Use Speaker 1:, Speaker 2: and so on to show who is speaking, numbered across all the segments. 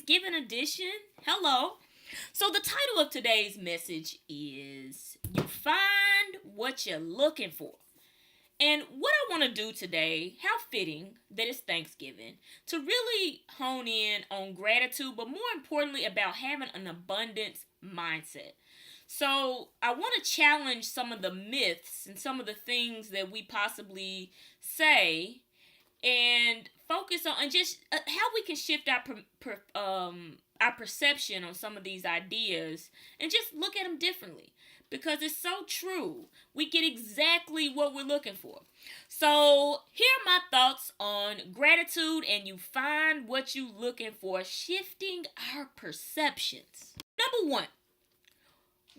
Speaker 1: Thanksgiving edition. Hello. So, the title of today's message is You Find What You're Looking For. And what I want to do today, how fitting that it's Thanksgiving, to really hone in on gratitude, but more importantly, about having an abundance mindset. So, I want to challenge some of the myths and some of the things that we possibly say and focus on and just how we can shift our perception on some of these ideas and just look at them differently, because it's so true. We get exactly what we're looking for. So here are my thoughts on gratitude and you find what you're looking for, shifting our perceptions. Number one,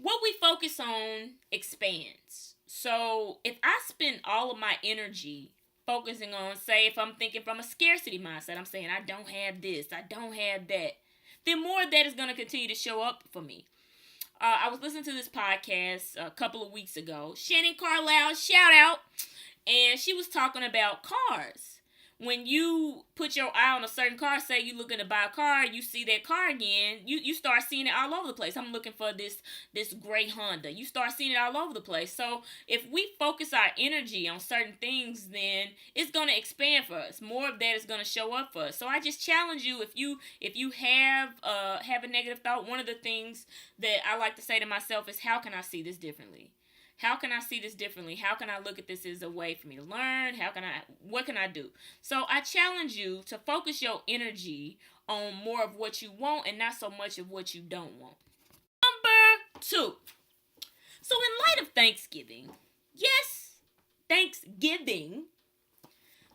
Speaker 1: what we focus on expands. So if I spend all of my energy focusing on, say, if I'm thinking from a scarcity mindset, I'm saying I don't have this, I don't have that, then more of that is going to continue to show up for me. I was listening to this podcast a couple of weeks ago. Shannon Carlisle, shout out. And she was talking about cars. When you put your eye on a certain car, say you're looking to buy a car, you see that car again, you start seeing it all over the place. I'm looking for this gray Honda. You start seeing it all over the place. So if we focus our energy on certain things, then it's going to expand for us. More of that is going to show up for us. So I just challenge you, if you have a negative thought, one of the things that I like to say to myself is, how can I see this differently? How can I see this differently? How can I look at this as a way for me to learn? What can I do? So I challenge you to focus your energy on more of what you want and not so much of what you don't want. Number two. So in light of Thanksgiving, yes, Thanksgiving,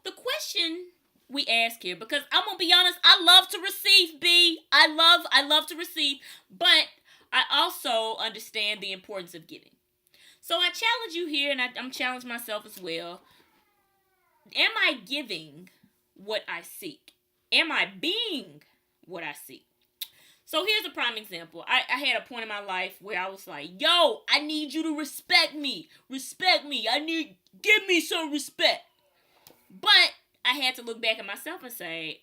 Speaker 1: the question we ask here, because I'm going to be honest, I love to receive, B. I love to receive, but I also understand the importance of giving. So I challenge you here, and I'm challenging myself as well. Am I giving what I seek? Am I being what I seek? So here's a prime example. I had a point in my life where I was like, yo, I need you to respect me. Respect me. Give me some respect. But I had to look back at myself and say,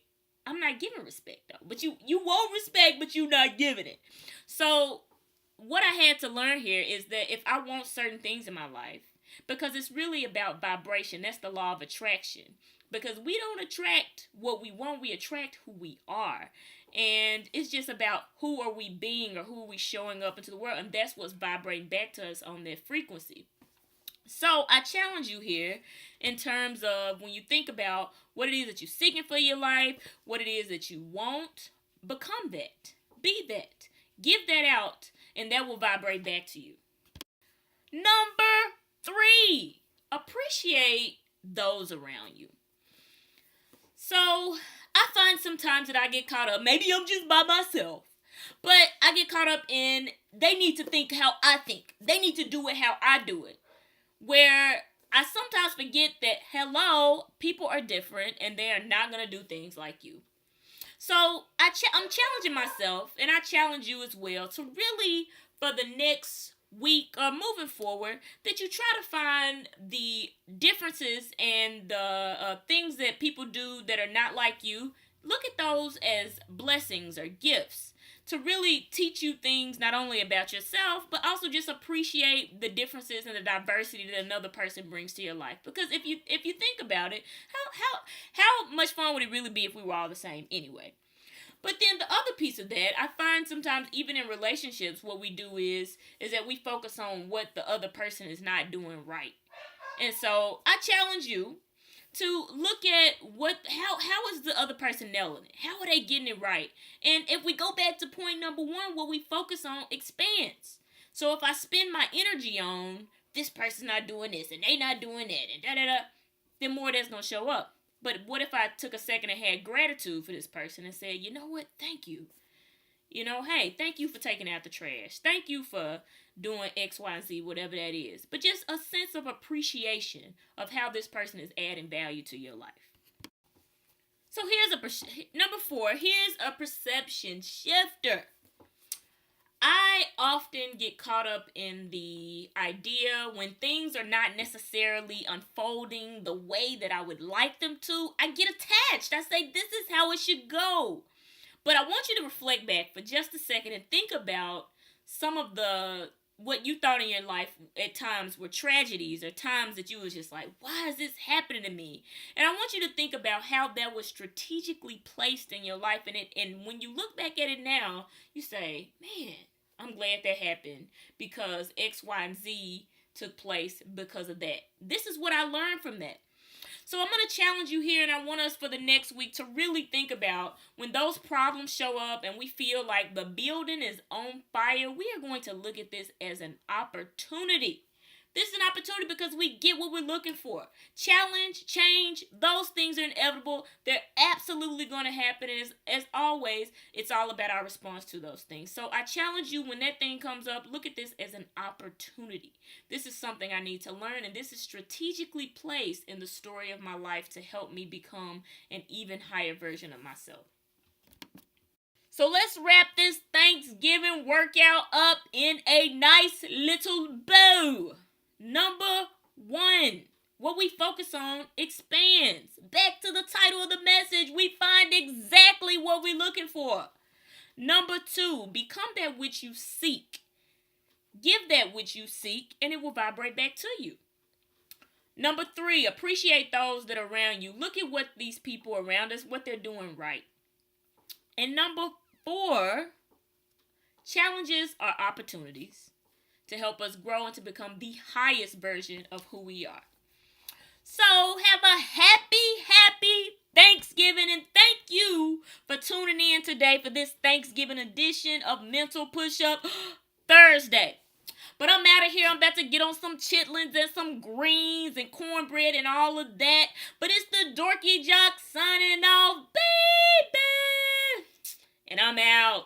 Speaker 1: I'm not giving respect, though. But you want respect, but you're not giving it. So what I had to learn here is that if I want certain things in my life, because it's really about vibration, that's the law of attraction. Because we don't attract what we want, we attract who we are. And it's just about who are we being or who are we showing up into the world. And that's what's vibrating back to us on that frequency. So I challenge you here in terms of when you think about what it is that you're seeking for your life, what it is that you want, become that. Be that. Give that out. And that will vibrate back to you. Number three, appreciate those around you. So I find sometimes that I get caught up, maybe I'm just by myself, but I get caught up in they need to think how I think. They need to do it how I do it. Where I sometimes forget that, hello, people are different and they are not going to do things like you. So I'm challenging myself, and I challenge you as well, to really, for the next week or moving forward, that you try to find the differences and the things that people do that are not like you. Look at those as blessings or gifts to really teach you things not only about yourself, but also just appreciate the differences and the diversity that another person brings to your life. Because if you think about it, how much fun would it really be if we were all the same anyway? But then the other piece of that, I find sometimes even in relationships, what we do is that we focus on what the other person is not doing right. And so I challenge you to look at how is the other person nailing it? How are they getting it right? And if we go back to point number one, what we focus on expands. So if I spend my energy on this person's not doing this and they not doing that and da-da-da, then more that's going to show up. But what if I took a second and had gratitude for this person and said, you know what, thank you. Hey, thank you for taking out the trash. Thank you for doing X, Y, and Z, whatever that is. But just a sense of appreciation of how this person is adding value to your life. So number four, here's a perception shifter. I often get caught up in the idea when things are not necessarily unfolding the way that I would like them to. I get attached. I say, this is how it should go. But I want you to reflect back for just a second and think about some of the what you thought in your life at times were tragedies, or times that you was just like, why is this happening to me? And I want you to think about how that was strategically placed in your life, and when you look back at it now, you say, man, I'm glad that happened because X, Y, and Z took place because of that. This is what I learned from that. So I'm going to challenge you here, and I want us for the next week to really think about when those problems show up and we feel like the building is on fire, we are going to look at this as an opportunity. This is an opportunity because we get what we're looking for. Challenge, change, those things are inevitable. They're absolutely going to happen. And as always, it's all about our response to those things. So I challenge you, when that thing comes up, look at this as an opportunity. This is something I need to learn, and this is strategically placed in the story of my life to help me become an even higher version of myself. So let's wrap this Thanksgiving workout up in a nice little bow. Number 1, what we focus on expands. Back to the title of the message, we find exactly what we're looking for. Number 2, become that which you seek. Give that which you seek, and it will vibrate back to you. Number 3, appreciate those that are around you. Look at what these people around us, what they're doing right. And number 4, challenges are opportunities to help us grow and to become the highest version of who we are. So have a happy Thanksgiving, and thank you for tuning in today for this Thanksgiving edition of Mental Push-Up Thursday. But I'm out of here. I'm about to get on some chitlins and some greens and cornbread and all of that. But it's the Dorky Jock signing off, baby. And I'm out.